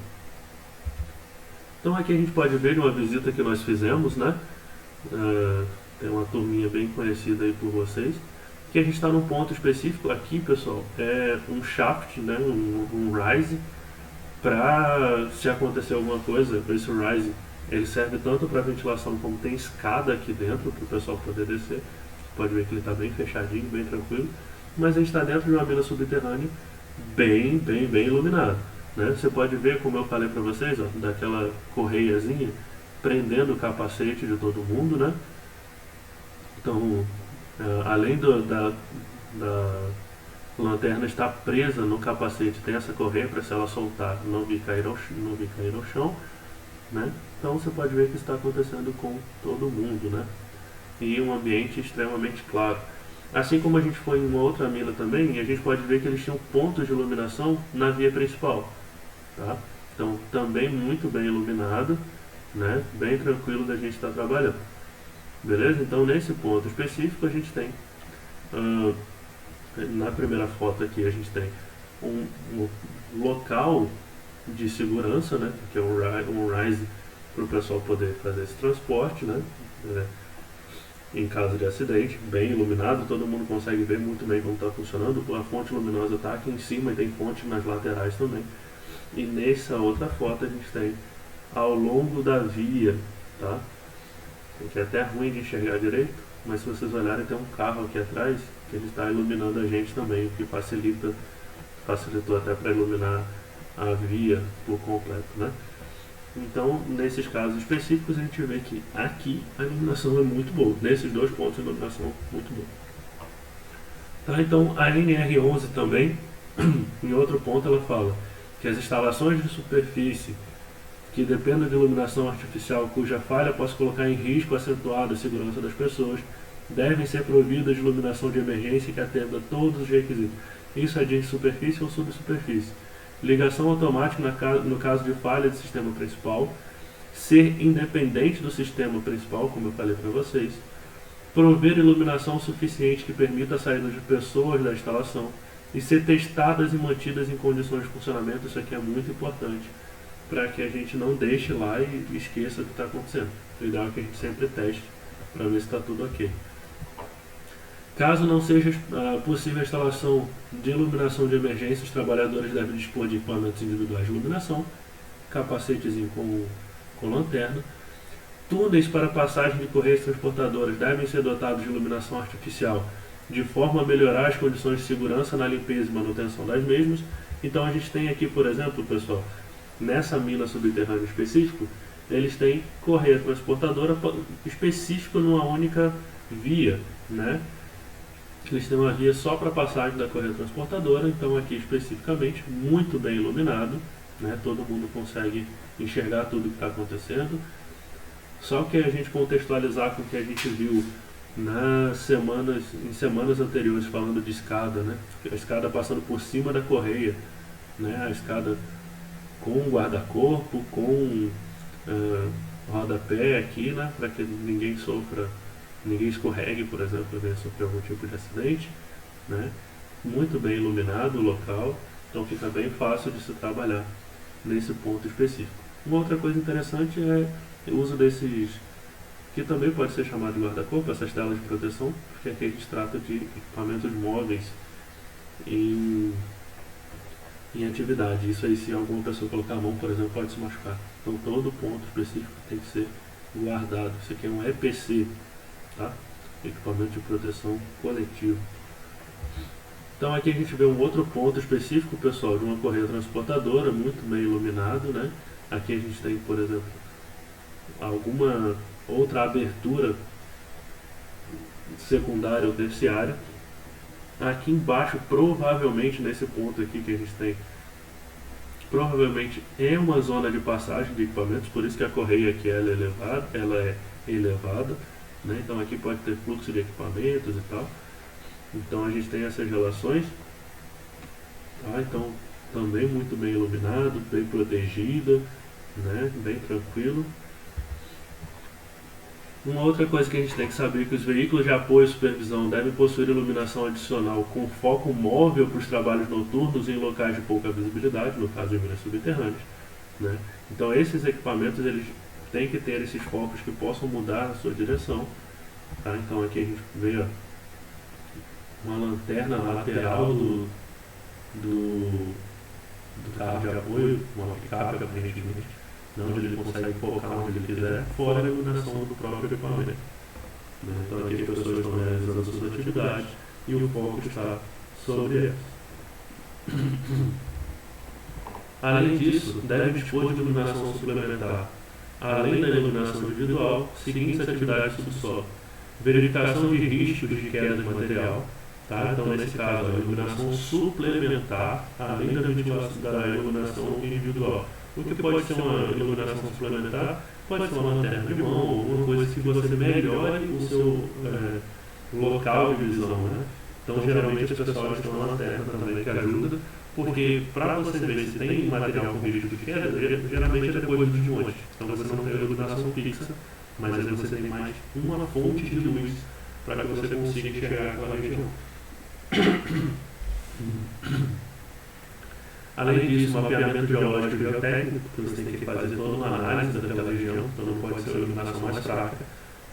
Então aqui a gente pode ver uma visita que nós fizemos, né? Tem uma turminha bem conhecida aí por vocês, que a gente está num ponto específico. Aqui, pessoal, é um shaft, né? um rise, para se acontecer alguma coisa, esse rise ele serve tanto para ventilação como tem escada aqui dentro para o pessoal poder descer. Pode ver que ele está bem fechadinho, bem tranquilo, mas a gente está dentro de uma mina subterrânea bem iluminada, né? Você pode ver, como eu falei para vocês, ó, daquela correiazinha prendendo o capacete de todo mundo, né? Então, além da lanterna estar presa no capacete, tem essa correia para, se ela soltar, não vir cair ao chão, né? Então você pode ver que isso está acontecendo com todo mundo, né? E um ambiente extremamente claro. Assim como a gente foi em uma outra mina também, a gente pode ver que eles tinham pontos de iluminação na via principal, tá? Então também muito bem iluminado, né? Bem tranquilo da gente estar trabalhando, beleza? Então nesse ponto específico a gente tem na primeira foto aqui a gente tem local de segurança, né, que é um RISE para o pessoal poder fazer esse transporte, né, em caso de acidente, bem iluminado, todo mundo consegue ver muito bem como está funcionando. A fonte luminosa está aqui em cima e tem fonte nas laterais também. E nessa outra foto a gente tem ao longo da via, tá? Que é até ruim de enxergar direito, mas se vocês olharem tem um carro aqui atrás que ele está iluminando a gente também, o que facilitou até para iluminar a via por completo, né? Então, nesses casos específicos, a gente vê que aqui a iluminação é muito boa. Nesses dois pontos, a iluminação é muito boa. Tá, então, a NR11 também, em outro ponto, ela fala que as instalações de superfície que dependam de iluminação artificial cuja falha possa colocar em risco acentuado a segurança das pessoas, devem ser providas de iluminação de emergência que atenda todos os requisitos. Isso é de superfície ou subsuperfície. Ligação automática no caso de falha de sistema principal, ser independente do sistema principal, como eu falei para vocês, prover iluminação suficiente que permita a saída de pessoas da instalação e ser testadas e mantidas em condições de funcionamento. Isso aqui é muito importante para que a gente não deixe lá e esqueça o que está acontecendo. O ideal é que a gente sempre teste para ver se está tudo ok. Caso não seja possível a instalação de iluminação de emergência, os trabalhadores devem dispor de equipamentos individuais de iluminação, capacetezinho com lanterna. Túneis para passagem de correias transportadoras devem ser dotados de iluminação artificial, de forma a melhorar as condições de segurança na limpeza e manutenção das mesmas. Então a gente tem aqui, por exemplo, pessoal, nessa mina subterrânea específica, eles têm correia transportadora específica numa única via, né? Eles têm uma via só para passagem da correia transportadora, então aqui especificamente, muito bem iluminado, né? Todo mundo consegue enxergar tudo que está acontecendo. Só que a gente contextualizar com o que a gente viu em semanas anteriores, falando de escada, né? A escada passando por cima da correia, né? A escada com guarda-corpo, com rodapé aqui, né? Para que ninguém escorregue, por exemplo, e sofrer algum tipo de acidente, né? Muito bem iluminado o local, então fica bem fácil de se trabalhar nesse ponto específico. Uma outra coisa interessante é o uso desses, que também pode ser chamado de guarda-corpo, essas telas de proteção, porque aqui a gente trata de equipamentos móveis em atividade. Isso aí, se alguma pessoa colocar a mão, por exemplo, pode se machucar. Então todo ponto específico tem que ser guardado. Isso aqui é um EPC, tá? Equipamento de proteção coletivo. Então aqui a gente vê um outro ponto específico, pessoal, de uma correia transportadora, muito bem iluminado, né? Aqui a gente tem, por exemplo, alguma outra abertura secundária ou terciária. Aqui embaixo, provavelmente nesse ponto aqui que a gente tem, provavelmente é uma zona de passagem de equipamentos, por isso que a correia aqui ela é elevada, né? Então aqui pode ter fluxo de equipamentos e tal. Então a gente tem essas relações, tá? Então também muito bem iluminado, bem protegida, né? Bem tranquilo. Uma outra coisa que a gente tem que saber é que os veículos de apoio e supervisão devem possuir iluminação adicional com foco móvel para os trabalhos noturnos em locais de pouca visibilidade, no caso de minas subterrâneas, né? Então esses equipamentos eles têm que ter esses focos que possam mudar a sua direção, tá? Então aqui a gente vê, ó, uma lanterna lateral do carro de apoio, uma picape aparentemente, onde ele consegue focar onde ele quiser, fora a iluminação do próprio equipamento, né? Então aqui as pessoas estão realizando suas atividades e o foco está sobre essa. Além disso, deve dispor de iluminação suplementar, além da iluminação individual, seguintes atividades do subsolo: verificação de riscos de queda de material, tá? Então nesse caso, a iluminação suplementar, além da iluminação individual. O que pode ser uma iluminação suplementar? Pode ser uma lanterna de mão, alguma coisa que você melhore o seu local de visão, né? Então geralmente as pessoas têm uma lanterna também que ajuda, porque para você ver se tem material com risco de queda, geralmente é depois do desmonte. Então você não tem a iluminação fixa, mas aí você tem mais uma fonte de luz para que você consiga enxergar aquela região. Além disso, mapeamento geológico e geotécnico, porque você tem que fazer toda uma análise daquela região, então não pode ser uma iluminação mais fraca.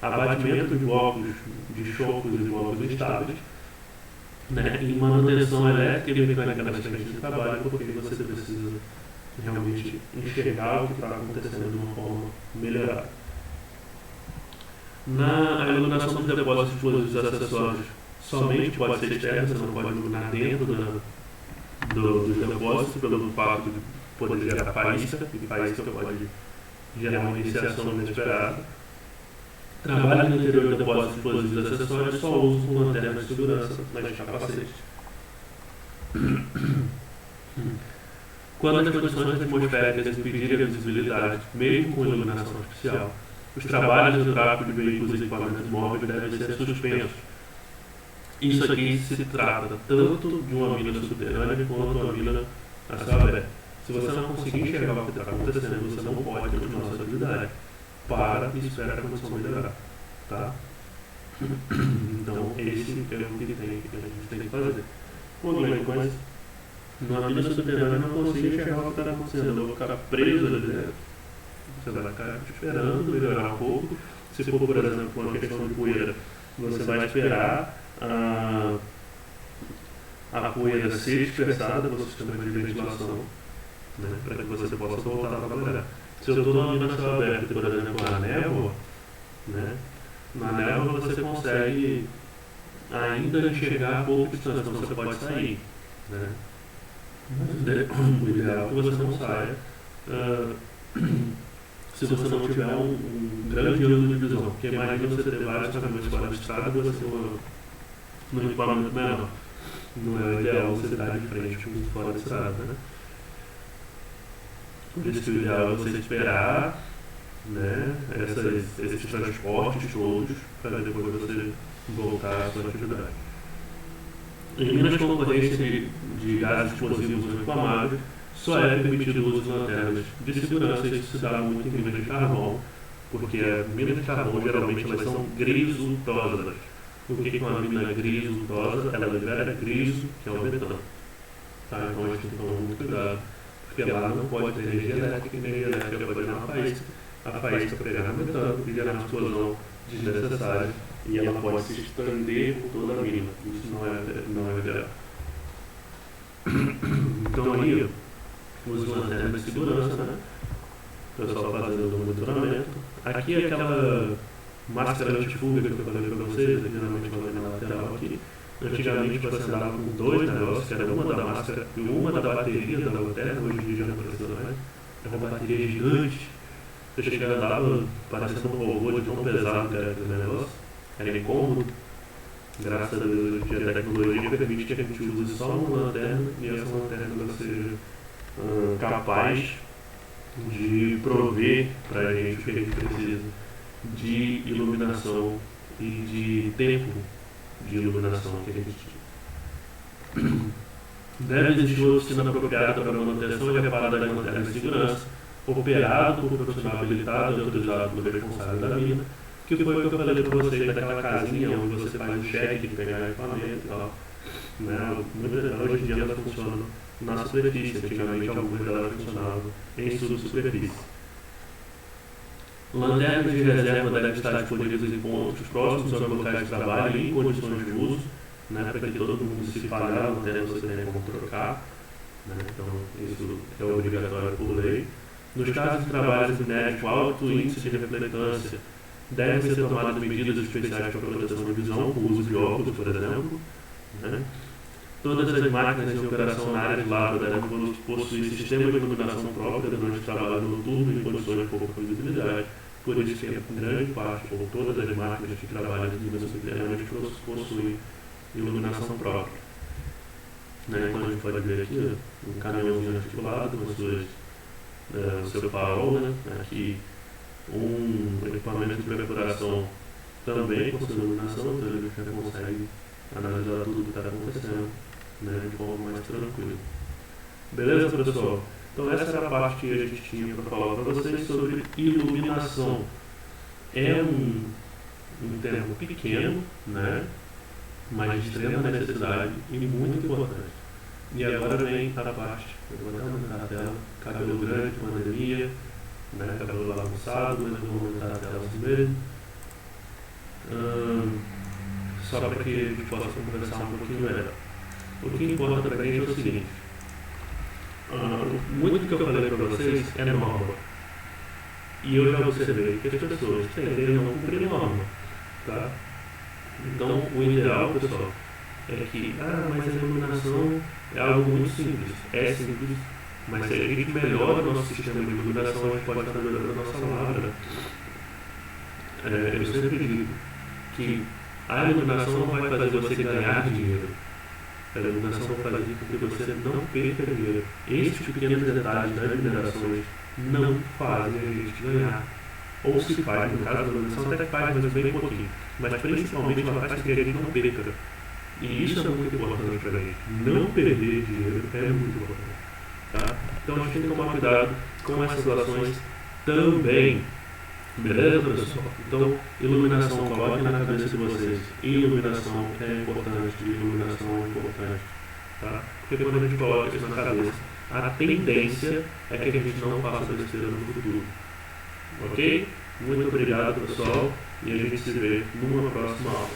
Abatimento de blocos, de chocos e blocos instáveis, né? E manutenção elétrica e mecânica nas frentes de trabalho, porque você precisa realmente enxergar o que está acontecendo de uma forma melhorada. Na iluminação dos depósitos explosivos acessórios, somente pode ser externa, você não pode iluminar dentro dos depósitos, pelo fato de poder gerar faísca, e faísca pode gerar uma iniciação inesperada. Trabalho no interior de depósitos explosivos acessórios só uso com lanternas de segurança nas capacetes. Quando as condições atmosféricas impedirem a visibilidade, mesmo com iluminação artificial, os trabalhos de tráfego de veículos e equipamentos móveis devem ser suspensos. Isso aqui se trata tanto de uma mina subterrânea quanto uma mina a céu aberto. Se você não conseguir enxergar o que está acontecendo, você não pode continuar sua atividade. Para e espera a condição melhorar. Tá? Então, esse é o que a gente tem que fazer. Mas numa mina subterrânea eu não consigo enxergar o que está acontecendo. Eu vou ficar preso ali dentro. Você vai ficar esperando melhorar um pouco. Se for, por exemplo, uma questão de poeira, você vai esperar a poeira ser dispersada pelo sistema de ventilação, né, para que você possa voltar a trabalhar. Se eu estou numa mina céu aberto, por exemplo, na névoa, né, na névoa você consegue ainda enxergar a pouca distância, então você pode sair. Né? O ideal é que você não saia se você não tiver um grande ângulo de visão, porque imagina você ter vários caminhos fora da estrada e você num equipamento menor. Não é o ideal você estar de frente com fora da estrada, né? Por isso que o ideal é você esperar, né, esses transportes todos para depois você voltar à sua atividade. Em minas com ocorrência de gases explosivos não inflamáveis, só é permitido o uso de lanternas de segurança. Isso se dá muito em minas de carvão, porque as minas de carvão geralmente elas são grisultosas. O que é uma mina grisultosa? Ela libera griso, que é o metano. Tá? Então a gente tem que tomar muito cuidado, porque lá não pode ter energia elétrica, energia elétrica pode gerar uma faísca, a faísca pegar no metano e gerar uma explosão desnecessária, e ela pode se estender por toda a mina. Isso não é ideal. Então aí, uso lanternas de segurança, né? O pessoal fazendo o monitoramento. Aqui é aquela máscara antifuga que eu falei para vocês, aqui geralmente vai na lateral aqui. Antigamente você andava com dois negócios, que era uma da máscara e uma da bateria da lanterna. Hoje em dia não precisa mais. Era uma bateria gigante. Você chegava e andava parecendo um robô de tão pesado que era aquele negócio. Era incômodo. Graças a Deus, hoje em dia a tecnologia permite que a gente use só uma lanterna e essa lanterna seja capaz de prover para a gente o que a gente precisa de iluminação e de tempo de iluminação que a gente tinha. Deve existir uma oficina apropriada para a manutenção e reparo das lanternas de segurança, operado por profissional habilitado e autorizado pelo responsável da mina, que foi o que eu falei para vocês daquela casinha onde você faz o cheque de pegar equipamento e tal. Né? Hoje em dia ela funciona na superfície, antigamente algumas delas funcionavam em subsuperfície. Lanternas de reserva devem estar disponíveis em pontos próximos aos locais de trabalho e em condições de uso, né, para que todo mundo, se falhar a lanterna, você tenha como trocar. Né? Então, isso é obrigatório por lei. Nos casos de trabalhos minério com alto índice de reflectância, devem ser tomadas medidas especiais para proteção de visão, com o uso de óculos, por exemplo. Né? Todas as máquinas em operação na área de lavra devem possuir sistema de iluminação própria durante o trabalho noturno em condições de pouca visibilidade. Por isso que grande parte, ou todas as máquinas que trabalham em minas subterrâneas possuem iluminação própria. Né? Então a gente pode ver aqui um caminhãozinho articulado com o seu farol, né? Aqui um equipamento de perfuração também com sua iluminação, então ele já consegue analisar tudo o que está acontecendo, né, de forma mais tranquila. Beleza, pessoal? Então essa era a parte que a gente tinha para falar para vocês sobre iluminação. É um termo pequeno, né, mas de extrema necessidade e muito importante. E agora vem a parte, eu vou até aumentar a tela, cabelo grande, pandemia, né, cabelo bagunçado, mas eu vou aumentar a tela assim mesmo. Só para que a gente possa conversar um pouquinho melhor. O que importa para a gente é o seguinte, muito que eu falei para vocês é norma. E eu já observei que as pessoas tendem a não cumprir norma. Tá? Então, o ideal, pessoal, é que, mas a iluminação é algo muito simples. É simples, mas se a gente melhora o nosso sistema de iluminação, a gente pode estar melhorando a nossa lavra. Eu sempre digo que a iluminação não vai fazer você ganhar dinheiro. A iluminação vai fazer com que você não perca dinheiro. Esses pequenos detalhes das iluminações não fazem a gente ganhar. Ou se faz, no caso da iluminação até faz, mas bem pouquinho. Mas principalmente ela faz com que a gente não perca. E isso é muito importante para a gente. Não perder dinheiro é muito importante. Tá? Então a gente tem que tomar cuidado com essas ações também. Beleza, pessoal? Então, iluminação, coloque na cabeça de vocês. Iluminação é importante, iluminação é importante. Tá? Porque quando a gente coloca isso na cabeça, a tendência é que a gente não faça besteira no futuro. Ok? Muito obrigado, pessoal, e a gente se vê numa próxima aula.